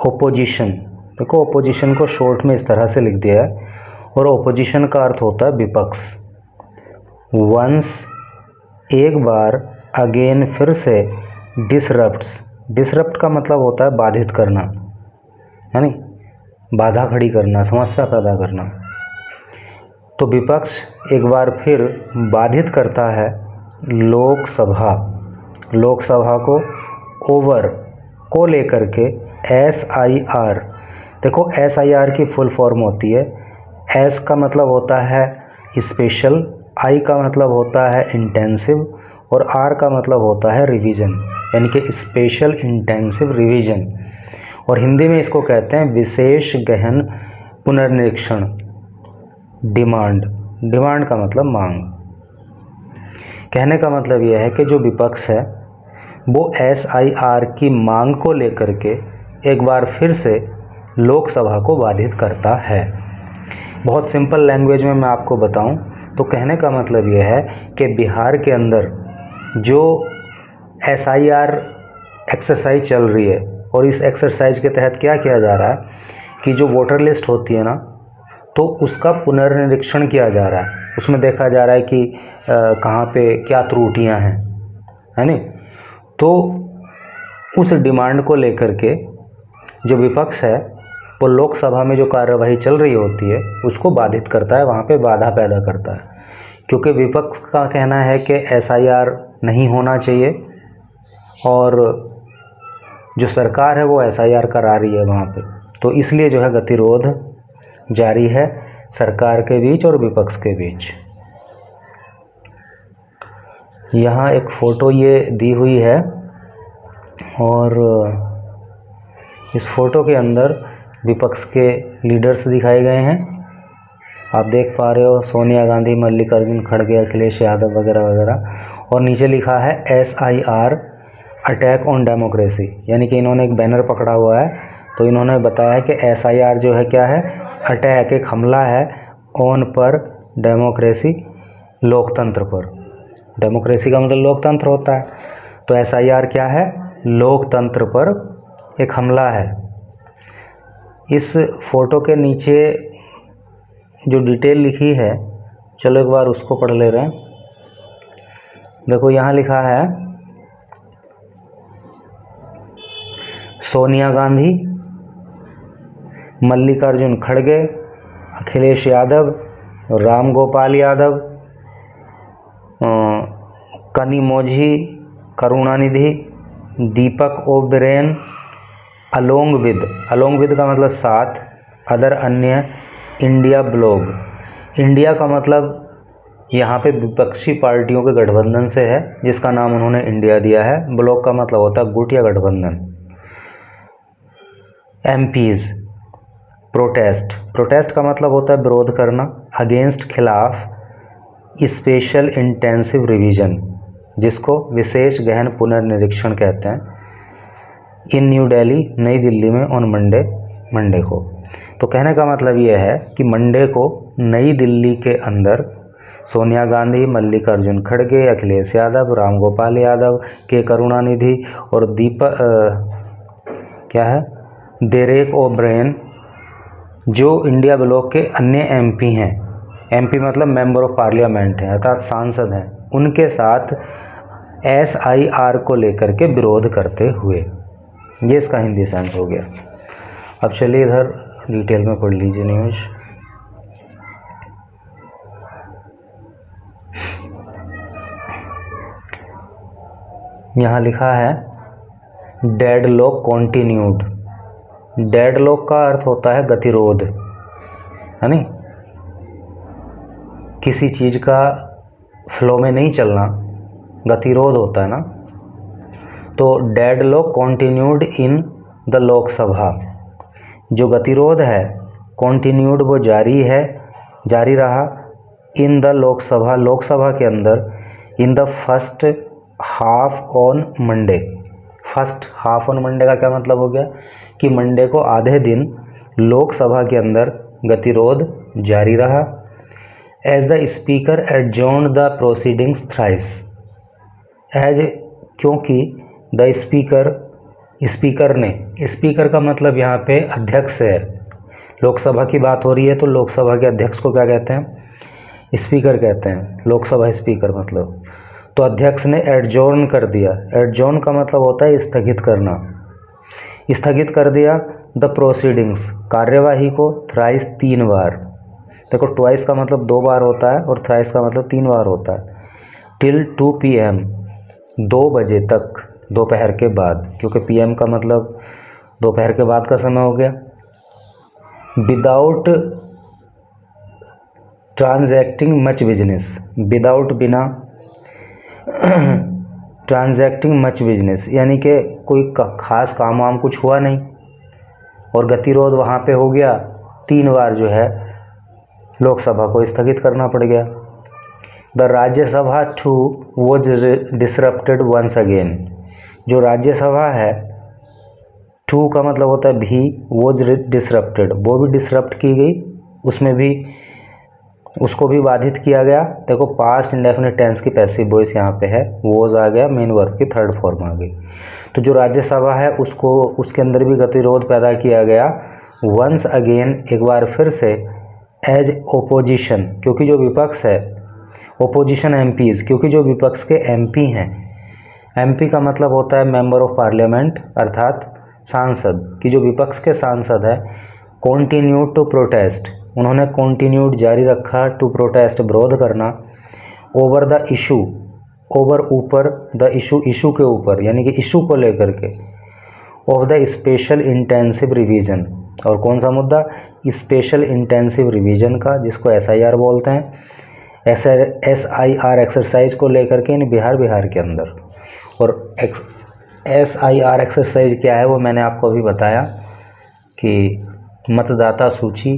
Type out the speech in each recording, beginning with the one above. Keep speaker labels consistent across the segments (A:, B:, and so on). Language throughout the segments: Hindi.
A: ओपोजिशन, देखो ओपोजिशन को शॉर्ट में इस तरह से लिख दिया है, और ओपोजिशन का अर्थ होता है विपक्ष। वंस एक बार, अगेन फिर से, डिसरप्ट्स, डिसरप्ट का मतलब होता है बाधित करना, यानी बाधा खड़ी करना, समस्या पैदा करना। तो विपक्ष एक बार फिर बाधित करता है लोकसभा, लोकसभा को ओवर को लेकर के SIR। देखो SIR की फुल फॉर्म होती है, S का मतलब होता है स्पेशल, I का मतलब होता है इंटेंसिव, और R का मतलब होता है रिवीजन, यानी कि स्पेशल इंटेंसिव रिवीजन। और हिंदी में इसको कहते हैं विशेष गहन पुनर्निरीक्षण। डिमांड, डिमांड का मतलब मांग। कहने का मतलब यह है कि जो विपक्ष है वो SIR की मांग को लेकर के एक बार फिर से लोकसभा को बाधित करता है। बहुत सिंपल लैंग्वेज में मैं आपको बताऊं तो कहने का मतलब यह है कि बिहार के अंदर जो SIR एक्सरसाइज चल रही है, और इस एक्सरसाइज के तहत क्या किया जा रहा है कि जो वोटर लिस्ट होती है ना, तो उसका पुनर्निरीक्षण किया जा रहा है। उसमें देखा जा रहा है कि कहाँ पे क्या त्रुटियां हैं, है नहीं। तो उस डिमांड को लेकर के जो विपक्ष है वो लोकसभा में जो कार्यवाही चल रही होती है उसको बाधित करता है, वहाँ पे बाधा पैदा करता है। क्योंकि विपक्ष का कहना है कि SIR नहीं होना चाहिए, और जो सरकार है वो SIR करा रही है वहाँ पे, तो इसलिए जो है गतिरोध जारी है सरकार के बीच और विपक्ष के बीच। यहाँ एक फ़ोटो ये दी हुई है, और इस फ़ोटो के अंदर विपक्ष के लीडर्स दिखाए गए हैं। आप देख पा रहे हो सोनिया गांधी, मल्लिकार्जुन खड़गे, अखिलेश यादव वगैरह वगैरह। और नीचे लिखा है SIR अटैक ऑन डेमोक्रेसी, यानी कि इन्होंने एक बैनर पकड़ा हुआ है, तो इन्होंने बताया कि SIR जो है क्या है, अटैक, एक हमला है, ऑन पर, डेमोक्रेसी, लोकतंत्र पर। डेमोक्रेसी का मतलब लोकतंत्र होता है, तो SIR क्या है, लोकतंत्र पर एक हमला है। इस फोटो के नीचे जो डिटेल लिखी है, चलो एक बार उसको पढ़ ले रहे हैं। देखो यहाँ लिखा है सोनिया गांधी, मल्लिकार्जुन खड़गे, अखिलेश यादव, राम गोपाल यादव, कनिमोझी करुणानिधि, दीपक ओबेरॉय, अलोंग विद का मतलब साथ, अदर अन्य, इंडिया ब्लॉक। इंडिया का मतलब यहाँ पे विपक्षी पार्टियों के गठबंधन से है, जिसका नाम उन्होंने इंडिया दिया है। ब्लॉक का मतलब होता है गुट या गठबंधन। MPs, प्रोटेस्ट का मतलब होता है विरोध करना, अगेंस्ट, खिलाफ, स्पेशल इंटेंसिव रिवीजन, जिसको विशेष गहन पुनर्निरीक्षण कहते हैं, इन न्यू दिल्ली, नई दिल्ली में, ऑन मंडे को। तो कहने का मतलब ये है कि मंडे को नई दिल्ली के अंदर सोनिया गांधी, मल्लिकार्जुन खड़गे, अखिलेश यादव, राम गोपाल यादव, के करुणानिधि और डेरेक ओब्रेन, जो इंडिया ब्लॉक के अन्य MP हैं, MP मतलब मेंबर ऑफ पार्लियामेंट हैं, अर्थात सांसद हैं, उनके साथ SIR को लेकर के विरोध करते हुए। ये इसका हिंदी सेंस हो गया। अब चलिए इधर डिटेल में पढ़ लीजिए न्यूज़। यहाँ लिखा है डेडलॉक कॉन्टिन्यूड। डेडलॉक का अर्थ होता है गतिरोध, है नहीं, किसी चीज़ का फ्लो में नहीं चलना, गतिरोध होता है ना। तो deadlock continued in the Lok Sabha, जो गतिरोध है कॉन्टिन्यूड वो जारी रहा, इन द लोकसभा, लोकसभा के अंदर, in the first half on Monday. First half on Monday का क्या मतलब हो गया कि मंडे को आधे दिन लोकसभा के अंदर गतिरोध जारी रहा। As the speaker adjourned the proceedings thrice, क्योंकि द स्पीकर स्पीकर ने, स्पीकर का मतलब यहाँ पे अध्यक्ष है। लोकसभा की बात हो रही है तो लोकसभा के अध्यक्ष को क्या कहते हैं? स्पीकर कहते हैं, लोकसभा स्पीकर मतलब। तो अध्यक्ष ने एडजॉर्न कर दिया। एडजॉर्न का मतलब होता है स्थगित करना। स्थगित कर दिया द प्रोसीडिंग्स, कार्यवाही को, थ्राइस 3 बार। देखो ट्वाइस का मतलब 2 बार होता है और थ्राइस का मतलब 3 बार होता है। टिल 2 PM, 2 बजे तक, दोपहर के बाद, क्योंकि PM का मतलब दोपहर के बाद का समय हो गया। Without transacting much business, without बिना, ट्रांजैक्टिंग मच बिजनेस यानी कि कोई खास काम वाम कुछ हुआ नहीं और गतिरोध वहाँ पे हो गया। 3 बार जो है लोकसभा को स्थगित करना पड़ गया। The Rajya Sabha too was disrupted once again, जो राज्यसभा है, टू का मतलब होता है भी, वॉज डिसरप्टेड, वो भी डिसरप्ट की गई, उसमें भी उसको भी बाधित किया गया। देखो पास्ट इंडेफिनिट टेंस की पैसिव वॉइस यहाँ पे है, वॉज आ गया, मेन वर्ब की थर्ड फॉर्म आ गई। तो जो राज्यसभा है उसको, उसके अंदर भी गतिरोध पैदा किया गया। वंस अगेन, एक बार फिर से, एज ओपोजिशन, क्योंकि जो विपक्ष है, ओपोजिशन MPs, क्योंकि जो विपक्ष के MP हैं, MP का मतलब होता है मेंबर ऑफ पार्लियामेंट, अर्थात सांसद, कि जो विपक्ष के सांसद है, कॉन्टिन्यू टू प्रोटेस्ट, उन्होंने कॉन्टिन्यूड जारी रखा, टू प्रोटेस्ट विरोध करना, ओवर द इशू, ओवर ऊपर, द इशू इशू के ऊपर यानी कि इशू को लेकर के, of the special intensive revision, और कौन सा मुद्दा? स्पेशल इंटेंसिव रिवीजन का, जिसको SIR बोलते हैं, SIR एक्सरसाइज को लेकर के इन बिहार के अंदर। और SIR एक्सरसाइज क्या है वो मैंने आपको अभी बताया कि मतदाता सूची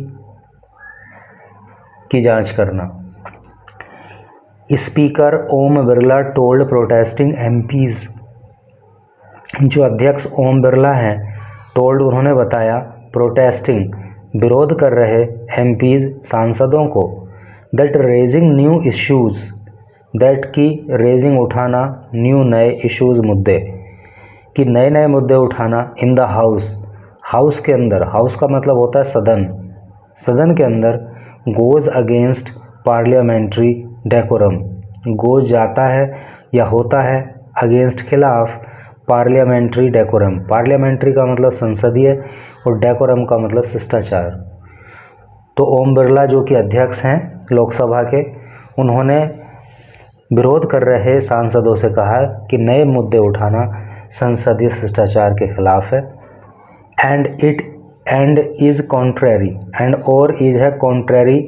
A: की जांच करना। Speaker Om Birla told protesting MPs, जो अध्यक्ष ओम बिरला हैं, टोल्ड उन्होंने बताया, प्रोटेस्टिंग विरोध कर रहे MPs सांसदों को, that raising new issues, that की रेजिंग उठाना, न्यू नए इश्यूज़ मुद्दे, कि नए नए मुद्दे उठाना, इन द हाउस, हाउस के अंदर, हाउस का मतलब होता है सदन, सदन के अंदर, goes against parliamentary decorum, goes जाता है या होता है, अगेंस्ट खिलाफ, पार्लियामेंट्री डेकोरम, पार्लियामेंट्री का मतलब संसदीय और डेकोरम का मतलब शिष्टाचार। तो ओम बिरला जो कि अध्यक्ष हैं लोकसभा के, उन्होंने विरोध कर रहे सांसदों से कहा कि नए मुद्दे उठाना संसदीय शिष्टाचार के खिलाफ है। एंड इज़ कॉन्ट्रेरी, एंड और इज है कॉन्ट्रेरी,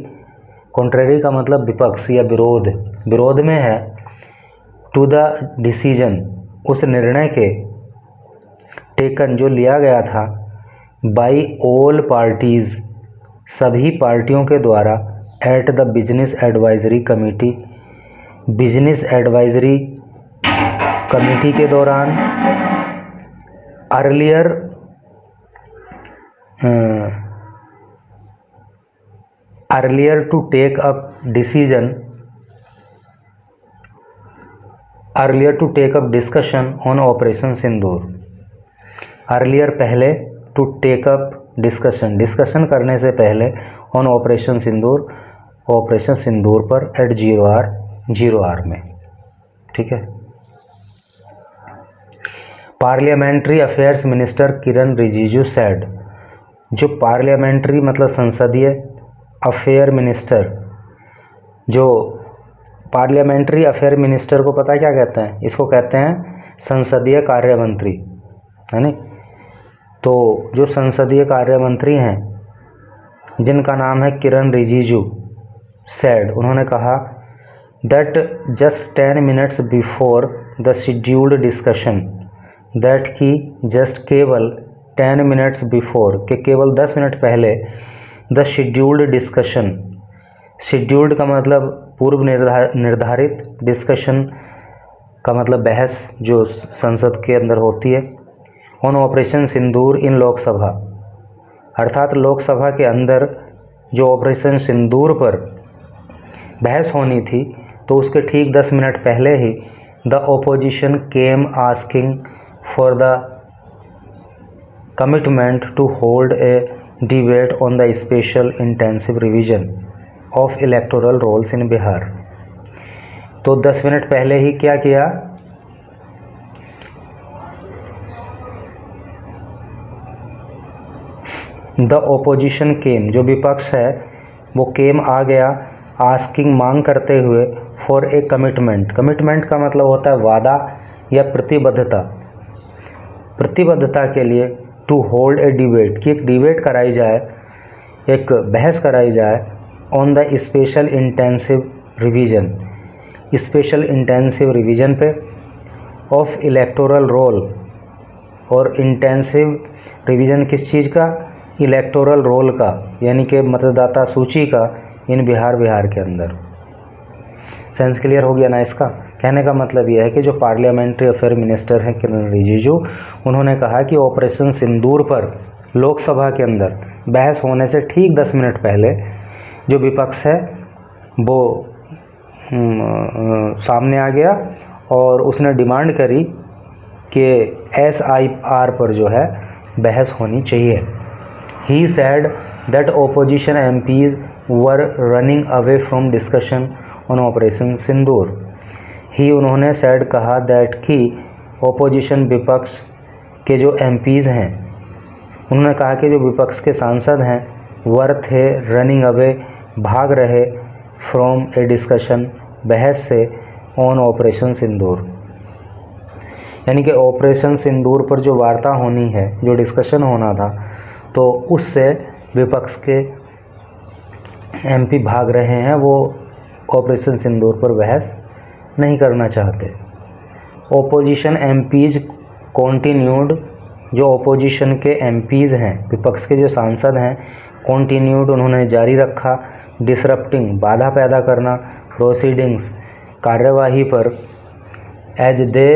A: कॉन्ट्रेरी का मतलब विपक्ष या विरोध, विरोध में है, टू द डिसीजन, उस निर्णय के, टेकन जो लिया गया था, बाई ऑल पार्टीज़, सभी पार्टियों के द्वारा, at the business advisory committee, business advisory committee के दौरान, earlier to take up decision, earlier to take up discussion on operation Sindoor, earlier पहले, to take up discussion, discussion करने से पहले, on operation Sindoor, operation Sindoor पर, एट 0R में, ठीक है। Parliamentary affairs minister Kiren Rijiju said, जो पार्लियामेंट्री मतलब संसदीय, अफेयर मिनिस्टर, जो पार्लियामेंट्री अफेयर मिनिस्टर को पता है क्या कहते हैं? इसको कहते हैं संसदीय कार्य मंत्री, है नहीं? तो जो संसदीय कार्य मंत्री हैं जिनका नाम है किरण रिजिजू सेड, उन्होंने कहा that just 10 minutes before the scheduled discussion, that की जस्ट केवल 10 मिनट्स बिफोर, के केवल 10 मिनट पहले, द शेड्यूल्ड डिस्कशन, शेड्यूल्ड का मतलब पूर्व निर्धारित, डिस्कशन का मतलब बहस जो संसद के अंदर होती है, ऑन ऑपरेशन सिंदूर इन लोकसभा, अर्थात लोकसभा के अंदर जो ऑपरेशन सिंदूर पर बहस होनी थी, तो उसके ठीक 10 मिनट पहले ही the opposition came asking for the commitment to hold a debate on the special intensive revision of electoral rolls in Bihar। तो 10 मिनट पहले ही क्या किया, द ओपोजिशन केम, जो विपक्ष है वो केम आ गया, आस्किंग मांग करते हुए, फॉर ए कमिटमेंट, कमिटमेंट का मतलब होता है वादा या प्रतिबद्धता, प्रतिबद्धता के लिए, टू होल्ड ए डिबेट, कि एक डिबेट कराई जाए, एक बहस कराई जाए, on the special intensive revision, special intensive revision पे, ऑफ इलेक्टोरल रोल, और इंटेंसिव रिवीजन किस चीज़ का, इलेक्टोरल रोल का, यानी कि मतदाता सूची का, इन बिहार के अंदर। सेंस क्लियर हो गया ना इसका। कहने का मतलब यह है कि जो पार्लियामेंट्री अफेयर मिनिस्टर हैं किरण रिजिजू, उन्होंने कहा कि ऑपरेशन सिंदूर पर लोकसभा के अंदर बहस होने से ठीक 10 मिनट पहले जो विपक्ष है वो सामने आ गया और उसने डिमांड करी कि SIR पर जो है बहस होनी चाहिए। He said that opposition MPs were running away from discussion on Operation Sindoor। उन्होंने said कहा that कि opposition विपक्ष के जो MPs हैं, उन्होंने कहा कि जो विपक्ष के सांसद हैं वर थे रनिंग अवे, भाग रहे, फ्रॉम ए डिस्कशन, बहस से, ऑन ऑपरेशन सिंदूर, यानी कि ऑपरेशन सिंदूर पर जो वार्ता होनी है, जो डिस्कशन होना था, तो उससे विपक्ष के MP भाग रहे हैं, वो ऑपरेशन सिंदूर पर बहस नहीं करना चाहते। ओपोजिशन MPs कॉन्टीन्यूड, जो ओपोजिशन के MPs हैं, विपक्ष के जो सांसद हैं, कॉन्टीन्यूड, उन्होंने जारी रखा, डिसरप्टिंग, बाधा पैदा करना, प्रोसीडिंग्स, कार्यवाही पर, as they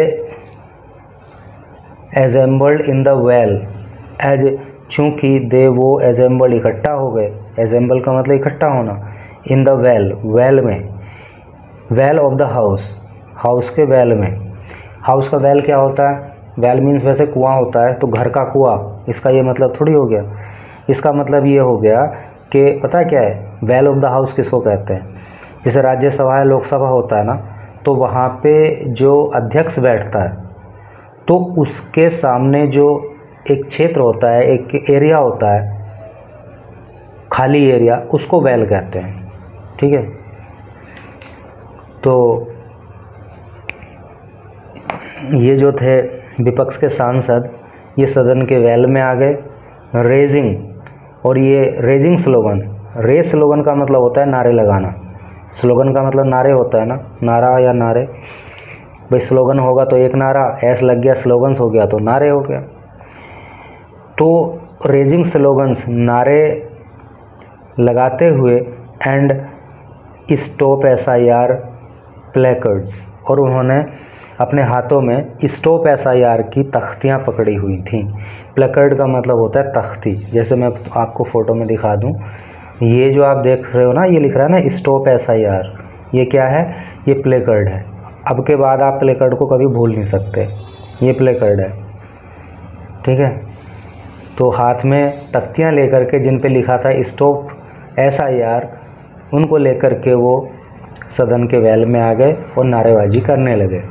A: assembled in the well, as, चूँकि दे वो एजेंबल, इकट्ठा हो गए, एजेंबल का मतलब इकट्ठा होना, इन द वेल, वेल में, well of the house, house के वेल में। हाउस का वेल क्या होता है, वेल मीन्स वैसे कुआं होता है, तो घर का कुआं, इसका ये मतलब थोड़ी हो गया। इसका मतलब ये हो गया कि पता क्या है, वेल ऑफ द हाउस किसको कहते हैं, जैसे राज्यसभा या लोकसभा होता है ना, तो वहाँ पे जो अध्यक्ष बैठता है तो उसके सामने जो एक क्षेत्र होता है, एक एरिया होता है, खाली एरिया, उसको वेल कहते हैं। ठीक है, तो ये जो थे विपक्ष के सांसद, ये सदन के वेल में आ गए, रेजिंग, और ये रेजिंग स्लोगन, रेज स्लोगन का मतलब होता है नारे लगाना, स्लोगन का मतलब नारे होता है ना, नारा या नारे, भाई स्लोगन होगा तो एक नारा, एस लग गया, स्लोगन्स हो गया तो नारे हो गया। तो रेजिंग स्लोगन्स, नारे लगाते हुए, एंड स्टॉप SIR प्लेकार्ड्स, और उन्होंने अपने हाथों में स्टॉप SIR की तख्तियां पकड़ी हुई थीं। प्लेकार्ड का मतलब होता है तख्ती, जैसे मैं आपको फ़ोटो में दिखा दूं, ये जो आप देख रहे हो ना, ये लिख रहा है ना स्टॉप SIR, ये क्या है, ये प्लेकार्ड है। अब के बाद आप प्लेकार्ड को कभी भूल नहीं सकते, ये प्लेकार्ड है। ठीक है, तो हाथ में तख्तियाँ लेकर के जिन पे लिखा था स्टॉप SIR, उनको लेकर के वो सदन के वेल में आ गए और नारेबाजी करने लगे।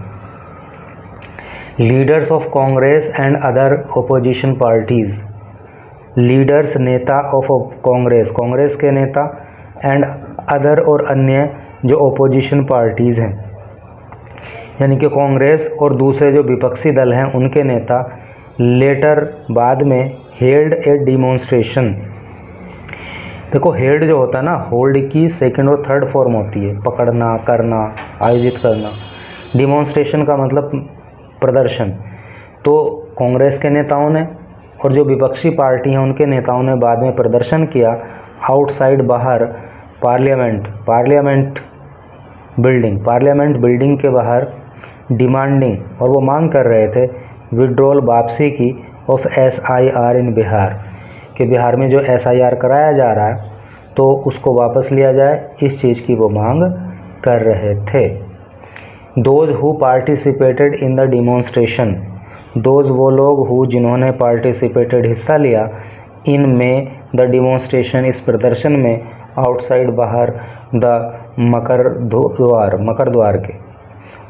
A: Leaders of Congress and other opposition parties, leaders, नेता ऑफ कांग्रेस, कांग्रेस के नेता, एंड अदर, और अन्य जो ओपोजिशन पार्टीज़ हैं, यानी कि कांग्रेस और दूसरे जो विपक्षी दल हैं उनके नेता, लेटर, बाद में, हेल्ड ए डिमॉन्स्ट्रेशन। देखो हेल्ड जो होता है ना, होल्ड की सेकंड और थर्ड फॉर्म होती है, पकड़ना, करना, आयोजित करना। डिमॉन्स्ट्रेशन का मतलब प्रदर्शन। तो कांग्रेस के नेताओं ने और जो विपक्षी पार्टी हैं उनके नेताओं ने बाद में प्रदर्शन किया आउटसाइड, बाहर, पार्लियामेंट बिल्डिंग के बाहर, डिमांडिंग, और वो मांग कर रहे थे विड्रॉल, वापसी की, ऑफ SIR इन बिहार, कि बिहार में जो SIR कराया जा रहा है तो उसको वापस लिया जाए, इस चीज़ की वो मांग कर रहे थे। Those who participated in the demonstration, those वो लोग हु जिन्होंने पार्टिसिपेटेड हिस्सा लिया इन में द डिमॉन्स्ट्रेशन इस प्रदर्शन में आउटसाइड बाहर द मकर द्वार के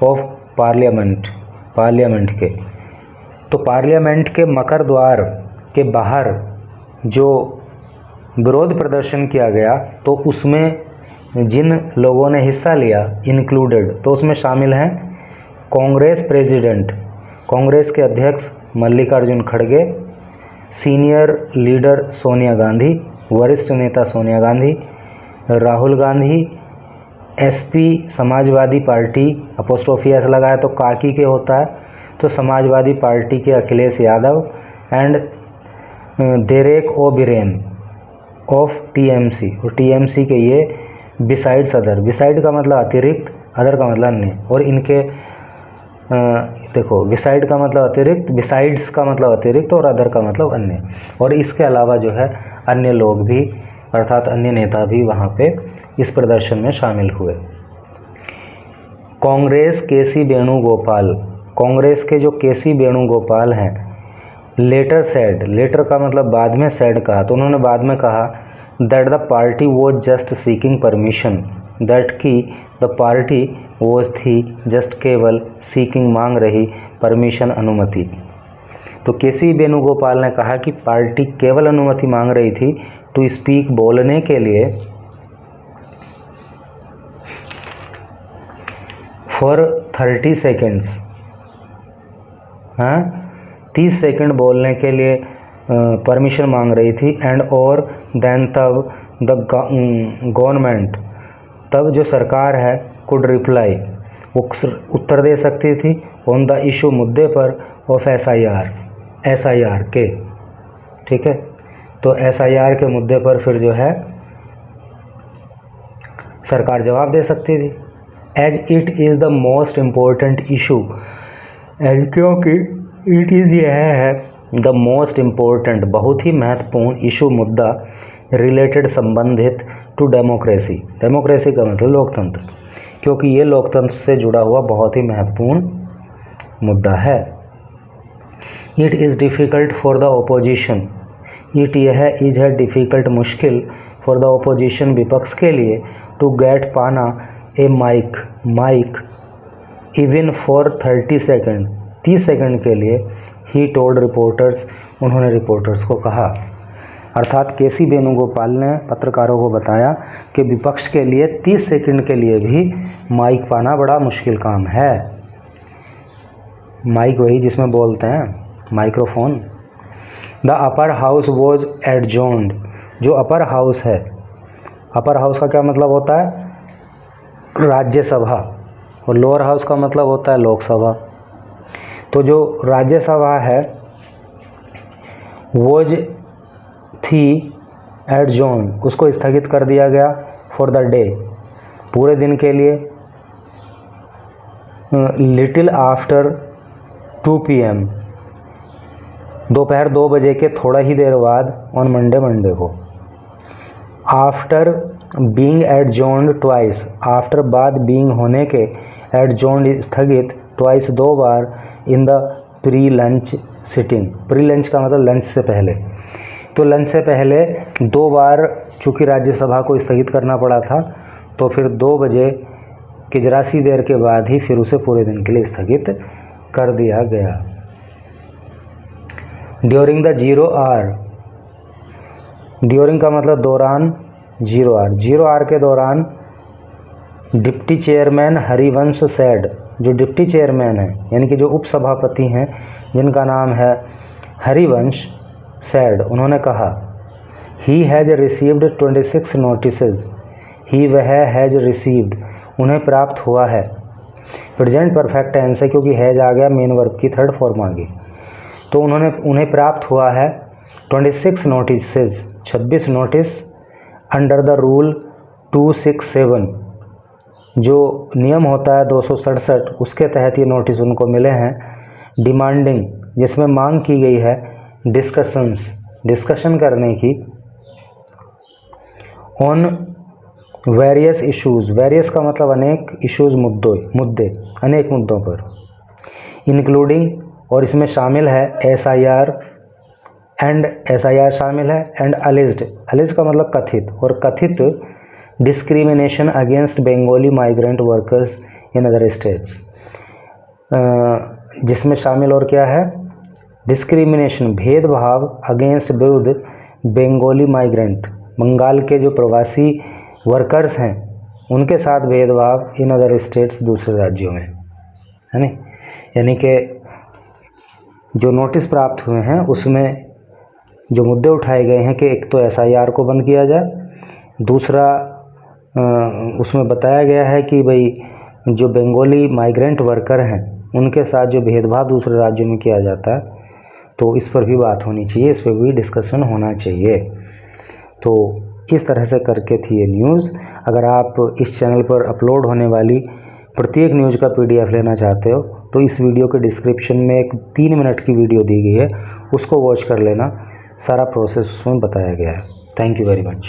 A: ऑफ पार्लियामेंट के। तो पार्लियामेंट के मकर द्वार के बाहर जो विरोध प्रदर्शन किया गया तो उसमें जिन लोगों ने हिस्सा लिया इंक्लूडेड तो उसमें शामिल हैं कांग्रेस प्रेसिडेंट कांग्रेस के अध्यक्ष मल्लिकार्जुन खड़गे, सीनियर लीडर सोनिया गांधी वरिष्ठ नेता Sonia Gandhi, Rahul Gandhi, SP Samajwadi party apostrophe S लगाया तो काकी के होता है तो समाजवादी पार्टी के Akhilesh Yadav and Derek O'Brien of TMC और टीएमसी के ये बिसाइड्स अदर, बिसाइड का मतलब अतिरिक्त, अदर का मतलब अन्य और इनके देखो बिसाइड का मतलब अतिरिक्त, बिसाइड्स का मतलब अतिरिक्त और अदर का मतलब अन्य और इसके अलावा जो है अन्य लोग भी अर्थात अन्य नेता भी वहाँ पे इस प्रदर्शन में शामिल हुए। कांग्रेस केसी वेणुगोपाल कांग्रेस के जो केसी वेणुगोपाल हैं लेटर सेड, लेटर का मतलब बाद में सेड कहा तो उन्होंने बाद में कहा that the party was just seeking permission, that की द पार्टी वॉज थी जस्ट केवल सीकिंग मांग रही परमिशन अनुमति। तो केसी वेणुगोपाल ने कहा कि पार्टी केवल अनुमति मांग रही थी टू स्पीक बोलने के लिए फॉर 30 सेकेंड्स, हाँ 30 सेकंड बोलने के लिए परमिशन मांग रही थी एंड और देन तब द गवर्नमेंट तब जो सरकार है कुड रिप्लाई वो उत्तर दे सकती थी ऑन द इशू मुद्दे पर ऑफ एसआईआर के, ठीक है। तो एसआईआर के मुद्दे पर फिर जो है सरकार जवाब दे सकती थी as it is the most important issue, as क्योंकि इट इज़ यह है द मोस्ट इम्पोर्टेंट बहुत ही महत्वपूर्ण इशू मुद्दा रिलेटेड संबंधित टू डेमोक्रेसी, डेमोक्रेसी का मतलब लोकतंत्र, क्योंकि ये लोकतंत्र से जुड़ा हुआ बहुत ही महत्वपूर्ण मुद्दा है। It is difficult for the opposition, it यह इज है डिफ़िकल्ट मुश्किल फॉर द ओपोजिशन विपक्ष के लिए टू गेट पाना a mike even for 30 second 30 second के लिए ही टोल्ड रिपोर्टर्स उन्होंने रिपोर्टर्स को कहा। अर्थात केसी वेणुगोपाल ने पत्रकारों को बताया कि विपक्ष के लिए 30 सेकंड के लिए भी माइक पाना बड़ा मुश्किल काम है। माइक वही जिसमें बोलते हैं, microphone. The upper house was adjourned, जो अपर हाउस है, अपर हाउस का क्या मतलब होता है राज्यसभा और लोअर हाउस का मतलब होता है लोकसभा। तो जो राज्यसभा है वोज थी एडजॉर्न उसको स्थगित कर दिया गया फॉर द डे पूरे दिन के लिए लिटिल आफ्टर 2 PM दोपहर 2 बजे के थोड़ा ही देर बाद ऑन मंडे को। आफ्टर बीइंग एडजॉर्न्ड ट्वाइस, आफ्टर बाद बीइंग होने के एडजॉर्न्ड स्थगित twice 2 bar in the pre lunch sitting, pre lunch का मतलब लंच से पहले, तो लंच से पहले 2 बार चूँकि राज्यसभा को स्थगित करना पड़ा था तो फिर 2 बजे की जरा सी देर के बाद ही फिर उसे पूरे दिन के लिए स्थगित कर दिया गया। ड्यूरिंग द 0 आवर, ड्यूरिंग का मतलब दौरान, 0 आवर, 0 आवर के दौरान डिप्टी चेयरमैन हरिवंश सैड, जो डिप्टी चेयरमैन है यानी कि जो उपसभापति हैं जिनका नाम है हरिवंश सैड, उन्होंने कहा ही हैज़ रिसीव्ड 26 नोटिसेज, ही वह हैज़ रिसीव्ड उन्हें प्राप्त हुआ है, प्रेजेंट परफेक्ट टेंस है क्योंकि हैज़ आ गया मेन वर्ब की थर्ड फॉर्म आ गई, तो उन्हें प्राप्त हुआ है 26 notices 26 notice under the rule 267 जो नियम होता है 267 उसके तहत ये नोटिस उनको मिले हैं। डिमांडिंग जिसमें मांग की गई है डिस्कशन करने की ऑन वेरियस इश्यूज़, वेरियस का मतलब अनेक, इश्यूज़ मुद्दे, अनेक मुद्दों पर, इंक्लूडिंग और इसमें शामिल है SIR शामिल है एंड अलेज्ड का मतलब कथित, और कथित discrimination against Bengali migrant workers in other states, जिसमें शामिल और क्या है, डिस्क्रिमिनेशन भेदभाव अगेंस्ट विरुद्ध बंगाली माइग्रेंट, बंगाल के जो प्रवासी वर्कर्स हैं उनके साथ भेदभाव इन अदर स्टेट्स, दूसरे राज्यों में, है नहीं। यानी कि जो नोटिस प्राप्त हुए हैं उसमें जो मुद्दे उठाए गए हैं कि एक तो SIR को बंद किया जाए, दूसरा उसमें बताया गया है कि भाई जो बंगाली माइग्रेंट वर्कर हैं उनके साथ जो भेदभाव दूसरे राज्यों में किया जाता है, तो इस पर भी बात होनी चाहिए, इस पर भी डिस्कशन होना चाहिए। तो इस तरह से करके थी ये न्यूज़। अगर आप इस चैनल पर अपलोड होने वाली प्रत्येक न्यूज़ का PDF लेना चाहते हो तो इस वीडियो के डिस्क्रिप्शन में एक 3 मिनट की वीडियो दी गई है, उसको वॉच कर लेना, सारा प्रोसेस उसमें बताया गया है। Thank you very much.